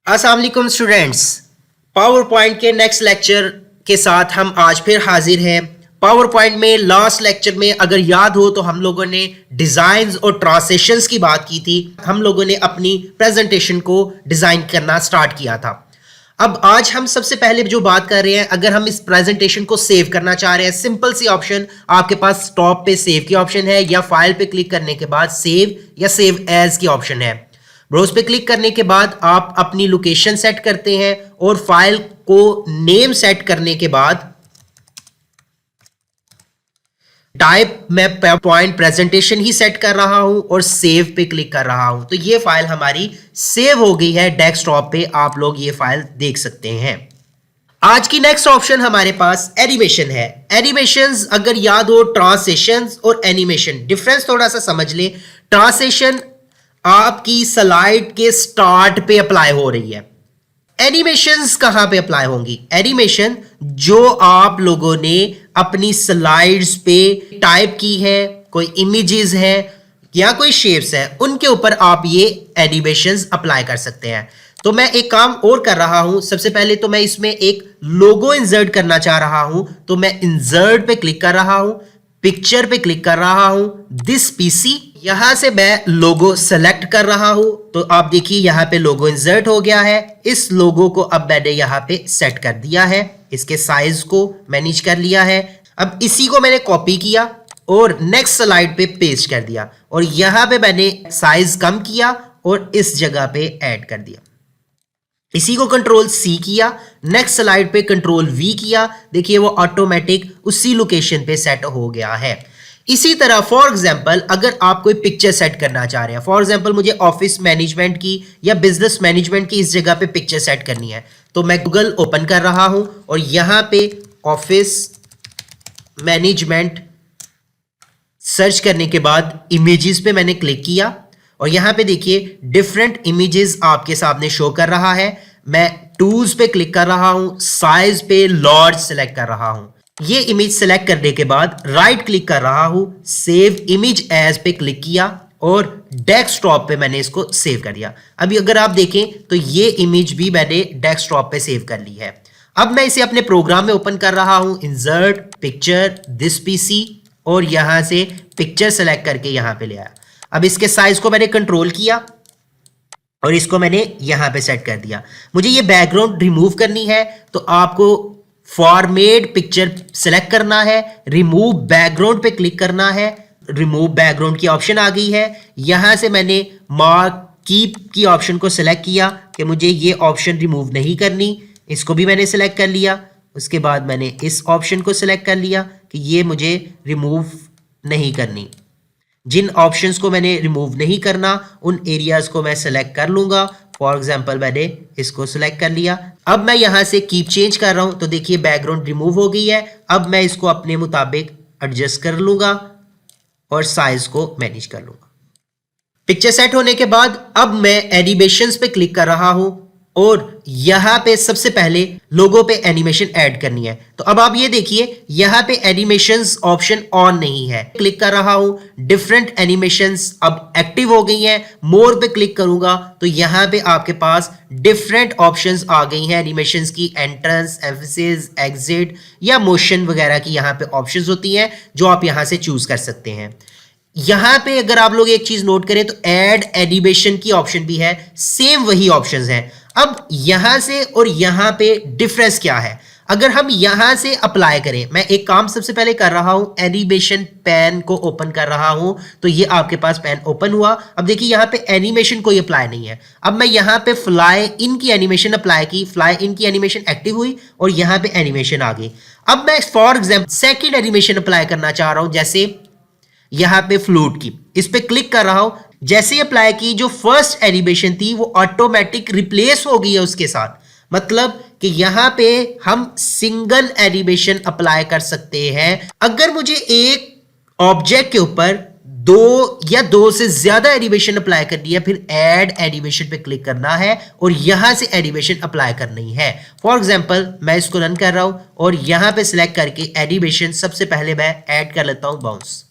अस्सलाम वालेकुम students. Power point के नेक्स्ट लेक्चर के साथ हम आज फिर हाजिर हैं। पावर पॉइंट में लास्ट लेक्चर में अगर याद हो तो हम लोगों ने डिज़ाइंस और ट्रांसलेशंस की बात की थी। हम लोगों ने अपनी प्रेजेंटेशन को डिज़ाइन करना स्टार्ट किया था। अब आज हम सबसे पहले जो बात कर रहे हैं, अगर हम इस प्रेजेंटेशन को सेव करना चाह रहे हैं, सिंपल सी ऑप्शन आपके पास टॉप पे सेव की ऑप्शन है या फाइल पे क्लिक करने के बाद सेव या सेव एज की ऑप्शन है। ब्राउज पे क्लिक करने के बाद आप अपनी लोकेशन सेट करते हैं और फाइल को नेम सेट करने के बाद टाइप मैं पॉइंट प्रेजेंटेशन ही सेट कर रहा हूं और सेव पे क्लिक कर रहा हूं। तो ये फाइल हमारी सेव हो गई है डेस्कटॉप पे। आप लोग ये फाइल देख सकते हैं। आज की नेक्स्ट ऑप्शन हमारे पास एनिमेशन है। एनिमेशंस अगर याद हो, ट्रांसलेशंस और एनिमेशन डिफरेंस थोड़ा सा समझ ले। ट्रांसलेशन आपकी स्लाइड के स्टार्ट पे अप्लाई हो रही है। एनिमेशंस कहां पे अप्लाई होंगी? एनिमेशन जो आप लोगों ने अपनी स्लाइड्स पे टाइप की है, कोई इमेजेस है या कोई शेप्स है, उनके ऊपर आप ये एनिमेशंस अप्लाई कर सकते हैं। तो मैं एक काम और कर रहा हूं। सबसे पहले तो मैं इसमें एक लोगो इंसर्ट करना चाह रहा हूं, तो मैं इंसर्ट पे क्लिक कर रहा हूं, पिक्चर पे क्लिक कर रहा हूं, दिस पीसी, यहां से मैं लोगो सेलेक्ट कर रहा हूं। तो आप देखिए यहां पे लोगो इंसर्ट हो गया है। इस लोगो को अब मैंने यहां पे सेट कर दिया है, इसके साइज को मैनेज कर लिया है। अब इसी को मैंने कॉपी किया और नेक्स्ट स्लाइड पे पेस्ट कर दिया और यहां पे मैंने साइज कम किया और इस जगह पे ऐड कर दिया। इसी को कंट्रोल सी किया, नेक्स्ट स्लाइड पे कंट्रोल वी किया। देखिए वो ऑटोमेटिक उसी लोकेशन पे सेट हो गया है। इसी तरह फॉर एग्जांपल अगर आप कोई पिक्चर सेट करना चाह रहे हैं, फॉर एग्जांपल मुझे ऑफिस मैनेजमेंट की या बिजनेस मैनेजमेंट की इस जगह पे पिक्चर सेट करनी है, तो मैं गूगल ओपन कर रहा हूं और यहां पे ऑफिस मैनेजमेंट सर्च करने के बाद इमेजेस पे मैंने क्लिक किया और यहां पे देखिए डिफरेंट इमेजेस आपके सामने शो कर रहा है। मैं टूल्स पे क्लिक कर रहा हूं, साइज पे लार्ज सेलेक्ट कर रहा हूं। ये इमेज सेलेक्ट करने के बाद राइट क्लिक कर रहा हूं, सेव इमेज एज पे क्लिक किया और डेस्कटॉप पे मैंने इसको सेव कर दिया। अभी अगर आप देखें तो ये इमेज भी मैंने डेस्कटॉप पे सेव कर ली है। अब मैं इसे अपने प्रोग्राम में ओपन कर रहा हूं, इंसर्ट पिक्चर दिस पीसी, और यहां से पिक्चर सेलेक्ट करके यहां पे ले आया। अब इसके साइज को मैंने कंट्रोल किया और इसको मैंने यहां पे सेट कर दिया। मुझे ये बैकग्राउंड रिमूव करनी है, तो आपको फॉर्मेट पिक्चर सेलेक्ट करना है, रिमूव बैकग्राउंड पे क्लिक करना है। रिमूव बैकग्राउंड की ऑप्शन आ गई है। यहां से मैंने मार्क कीप की ऑप्शन को सेलेक्ट किया कि मुझे ये ऑप्शन रिमूव नहीं करनी, इसको भी मैंने सेलेक्ट कर लिया। उसके बाद मैंने इस ऑप्शन को सेलेक्ट कर लिया कि ये मुझे रिमूव नहीं करनी। जिन ऑप्शंस को मैंने रिमूव नहीं करना उन एरियाज को मैं सेलेक्ट कर लूंगा। फॉर एग्जांपल मैंने इसको सेलेक्ट कर लिया। अब मैं यहां से कीप चेंज कर रहा हूं, तो देखिए बैकग्राउंड रिमूव हो गई है। अब मैं इसको अपने मुताबिक एडजस्ट कर लूंगा और साइज को मैनेज कर लूंगा। पिक्चर सेट होने के बाद अब मैं एनिमेशंस पे क्लिक कर रहा हूं और यहां पे सबसे पहले लोगो पे एनिमेशन ऐड करनी है। तो अब आप ये देखिए यहां पे एनिमेशंस ऑप्शन ऑन नहीं है। क्लिक कर रहा हूं, डिफरेंट एनिमेशंस अब एक्टिव हो गई हैं। मोर पे क्लिक करूंगा तो यहां पे आपके पास डिफरेंट ऑप्शंस आ गई हैं एनिमेशंस की। एंट्रेंस, एम्फेसिस, एग्जिट या मोशन वगैरह की यहां पे ऑप्शंस होती हैं जो आप यहां से चूज कर सकते हैं। यहां पे अगर आप लोग एक चीज नोट करें तो ऐड एनिमेशन की ऑप्शन भी है, सेम वही ऑप्शंस हैं। अब यहां से और यहां पे डिफरेंस क्या है? अगर हम यहां से अप्लाई करें, मैं एक काम सबसे पहले कर रहा हूं, एनिमेशन पैन को ओपन कर रहा हूं, तो ये आपके पास पैन ओपन हुआ। अब देखिए यहां पे एनिमेशन कोई अप्लाई नहीं है। अब मैं यहां पे फ्लाई इन की एनिमेशन अप्लाई की, फ्लाई इन की एनिमेशन एक्टिव हुई और यहां पे एनिमेशन आ गई। अब मैं for example second animation apply करना चाह रहा हूं, जैसे यहां पे फ्लूट की, इस पे क्लिक कर रहा हूं। जैसे ही अप्लाई की, जो फर्स्ट एनिमेशन थी वो ऑटोमेटिक रिप्लेस हो गई है उसके साथ। मतलब कि यहां पे हम सिंगल एनिमेशन अप्लाई कर सकते हैं। अगर मुझे एक ऑब्जेक्ट के ऊपर दो या दो से ज्यादा एनिमेशन अप्लाई करनी है, फिर ऐड एनिमेशन पे क्लिक करना है और यहां से एनिमेशन अप्लाई करनी है। फॉर एग्जांपल मैं इसको रन कर रहा हूं और यहां पे सिलेक्ट करके एनिमेशन सबसे पहले मैं ऐड कर लेता हूं बाउंस।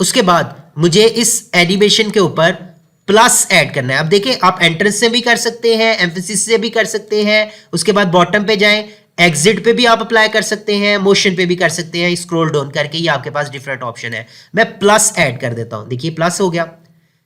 उसके बाद मुझे इस एनिमेशन के ऊपर प्लस ऐड करना है। अब देखिए आप एंट्रेंस से भी कर सकते हैं, एम्फेसिस से भी कर सकते हैं, उसके बाद बॉटम पे जाएं, एग्जिट पे भी आप अप्लाई कर सकते हैं, मोशन पे भी कर सकते हैं, स्क्रॉल डाउन करके ये आपके पास डिफरेंट ऑप्शन है। मैं प्लस ऐड कर देता हूं, देखिए प्लस हो गया।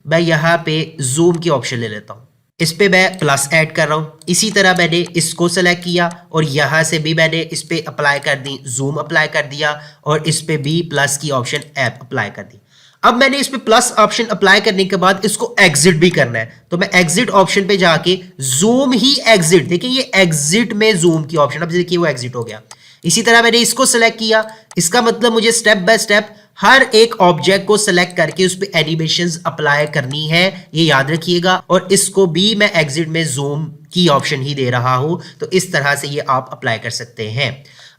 मैं यहां पे जूम की ऑप्शन ले लेता हूं, इस पे मैं प्लस ऐड कर रहा हूं। इसी तरह मैंने इसको सेलेक्ट किया और यहां से भी मैंने इस पे अप्लाई कर दी, जूम अप्लाई कर दिया और इस पे भी प्लस की ऑप्शन ऐप अप्लाई कर दी। अब मैंने इस पे प्लस ऑप्शन अप्लाई करने के बाद इसको एग्जिट भी करना है, तो मैं एग्जिट ऑप्शन पे जाके जूम ही एग्जिट, देखिए ये एग्जिट में जूम की ऑप्शन, अब देखिए वो एग्जिट हो गया। इसी तरह मैंने इसको सेलेक्ट किया, इसका मतलब मुझे स्टेप बाय स्टेप हर एक ऑब्जेक्ट को सिलेक्ट करके उस पे एनिमेशंस अप्लाई करनी है, ये याद रखिएगा। और इसको भी मैं एग्जिट में जूम की ऑप्शन ही दे रहा हूं, तो इस तरह से ये आप अप्लाई कर सकते हैं।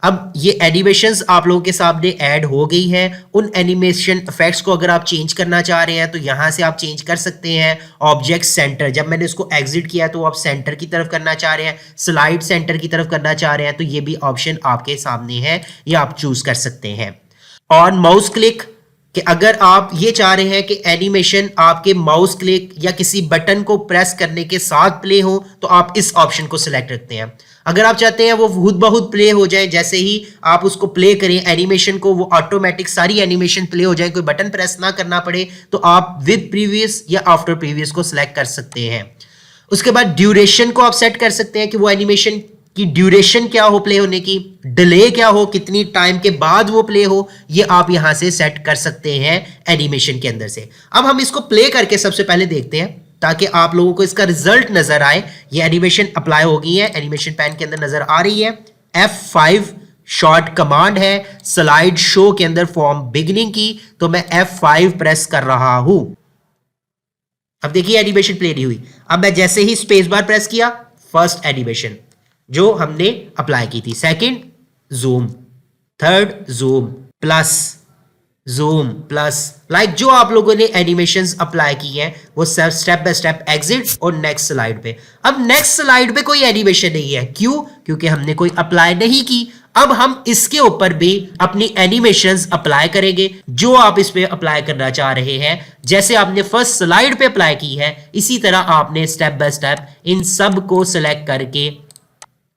अब ये एनिमेशंस आप लोगों के सामने ऐड हो गई है। उन एनिमेशन इफेक्ट्स को अगर आप चेंज करना चाह रहे हैं तो यहां से आप चेंज कर सकते हैं। ऑब्जेक्ट सेंटर, जब मैंने इसको एग्जिट किया तो आप सेंटर की तरफ करना चाह रहे हैं, स्लाइड सेंटर की तरफ करना चाह रहे हैं, तो ये भी ऑप्शन आपके सामने है, ये आप चूज कर सकते हैं। ऑन माउस क्लिक, कि अगर आप ये चाह रहे हैं कि एनिमेशन आपके माउस क्लिक या किसी बटन को प्रेस करने के साथ प्ले हो, तो आप इस ऑप्शन को सिलेक्ट रखते हैं। अगर आप चाहते हैं वो खुद ब खुद प्ले हो जाए, जैसे ही आप उसको प्ले करें एनिमेशन को, वो ऑटोमेटिक सारी एनिमेशन प्ले हो जाए, कोई बटन प्रेस ना करना पड़े, तो आप विद प्रीवियस या आफ्टर प्रीवियस को सिलेक्ट कर सकते हैं। उसके बाद ड्यूरेशन को आप सेट कर सकते हैं कि वो एनिमेशन की ड्यूरेशन क्या हो प्ले होने की, डिले क्या हो, कितनी टाइम के बाद वो प्ले हो, ये आप यहां से सेट कर सकते हैं एनिमेशन के अंदर से। अब हम इसको प्ले करके सबसे पहले देखते हैं ताकि आप लोगों को इसका रिजल्ट नजर आए। ये एनिमेशन अप्लाई हो गई है, एनिमेशन पैन के अंदर नजर आ रही है। F5 शॉर्ट कमांड है स्लाइड शो के अंदर फॉर्म बिगिनिंग की, तो मैं F5 प्रेस कर रहा हूं। अब देखिए एनिमेशन प्ले नहीं हुई। अब मैं जैसे ही स्पेस बार प्रेस किया, फर्स्ट एनिमेशन जो हमने अप्लाई की थी, second zoom, third zoom plus, zoom plus, like जो आप लोगों ने एनिमेशंस अप्लाई की हैं वो सब स्टेप बाय स्टेप एग्जिट और नेक्स्ट स्लाइड पे। अब नेक्स्ट स्लाइड पे कोई एनिमेशन नहीं है, क्यों? क्योंकि हमने कोई अप्लाई नहीं की। अब हम इसके ऊपर भी अपनी एनिमेशंस अप्लाई करेंगे जो आप इस पे अप्लाई करना चाह रहे हैं। जैसे आपने फर्स्ट स्लाइड पे अप्लाई की है, इसी तरह आपने स्टेप बाय स्टेप इन सब को सिलेक्ट करके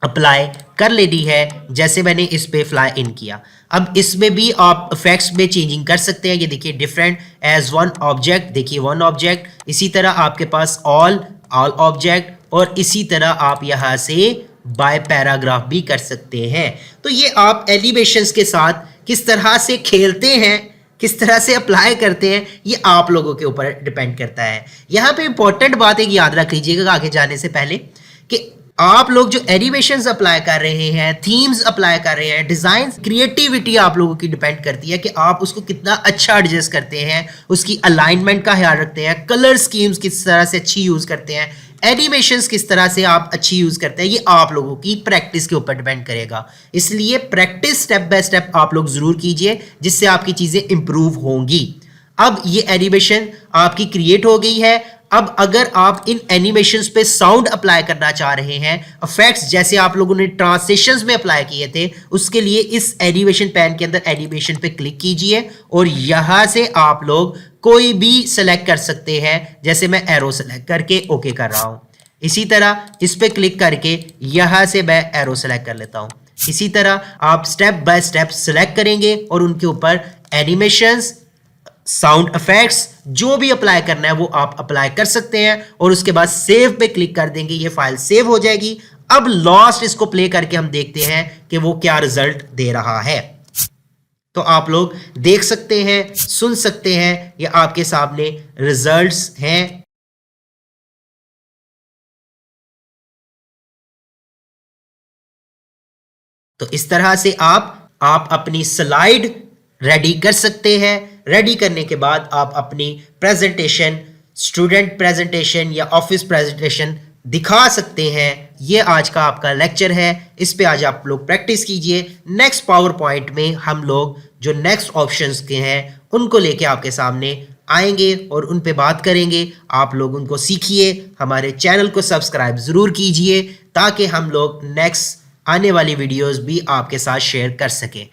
अप्लाई कर लेनी है, जैसे मैंने इस पे फ्लाई इन किया। अब इसमें भी आप इफेक्ट्स में चेंजिंग कर सकते हैं। ये देखिए डिफरेंट एज वन ऑब्जेक्ट, देखिए वन ऑब्जेक्ट, इसी तरह आपके पास ऑल ऑब्जेक्ट, और इसी तरह आप यहां से बाय पैराग्राफ भी कर सकते हैं। तो ये आप एनिमेशंस के साथ किस तरह से खेलते हैं, किस तरह से अप्लाई करते हैं, ये आप लोगों के ऊपर डिपेंड करता है। यहां पे इंपॉर्टेंट बात एक याद रख लीजिएगा आगे जाने से पहले, कि आप लोग जो एनिमेशंस अप्लाई कर रहे हैं, थीम्स अप्लाई कर रहे हैं, डिजाइन, क्रिएटिविटी आप लोगों की डिपेंड करती है कि आप उसको कितना अच्छा एडजस्ट करते हैं, उसकी अलाइनमेंट का ख्याल रखते हैं, कलर स्कीम्स किस तरह से अच्छी यूज करते हैं, एनिमेशंस किस तरह से आप अच्छी यूज करते हैं, ये आप लोगों की प्रैक्टिस के ऊपर डिपेंड करेगा। इसलिए प्रैक्टिस स्टेप बाय स्टेप आप लोग जरूर कीजिए, जिससे आपकी चीजें इंप्रूव होंगी। अब ये एनिमेशन आपकी क्रिएट हो गई है। अब अगर आप इन एनिमेशंस पे साउंड अप्लाई करना चाह रहे हैं, इफेक्ट्स जैसे आप लोगों ने ट्रांसलेशंस में अप्लाई किए थे, उसके लिए इस एनिमेशन पैन के अंदर एनिमेशन पे क्लिक कीजिए और यहां से आप लोग कोई भी सिलेक्ट कर सकते हैं। जैसे मैं एरो सेलेक्ट करके ओके कर रहा हूं, इसी तरह इस पे क्लिक करके यहां से मैं एरो सेलेक्ट कर लेता हूं। इसी तरह आप स्टेप बाय स्टेप सिलेक्ट करेंगे और उनके ऊपर एनिमेशंस, साउंड इफेक्ट्स जो भी अप्लाई करना है वो आप अप्लाई कर सकते हैं और उसके बाद सेव पे क्लिक कर देंगे, ये फाइल सेव हो जाएगी। अब लास्ट इसको प्ले करके हम देखते हैं कि वो क्या रिजल्ट दे रहा है। तो आप लोग देख सकते हैं, सुन सकते हैं, ये आपके सामने रिजल्ट्स हैं। तो इस तरह से आप अपनी स्लाइड रेडी कर सकते हैं। रेडी करने के बाद आप अपनी प्रेजेंटेशन, स्टूडेंट प्रेजेंटेशन या ऑफिस प्रेजेंटेशन दिखा सकते हैं। ये आज का आपका लेक्चर है, इस पे आज आप लोग प्रैक्टिस कीजिए। नेक्स्ट पावर पॉइंट में हम लोग जो नेक्स्ट ऑप्शंस के हैं उनको लेके आपके सामने आएंगे और उन पे बात करेंगे। आप लोग उनको सीखिए, हमारे चैनल को सब्सक्राइब ज़रूर कीजिए ताकि हम लोग नेक्स्ट आने वाली वीडियोस भी आपके साथ शेयर कर सकें।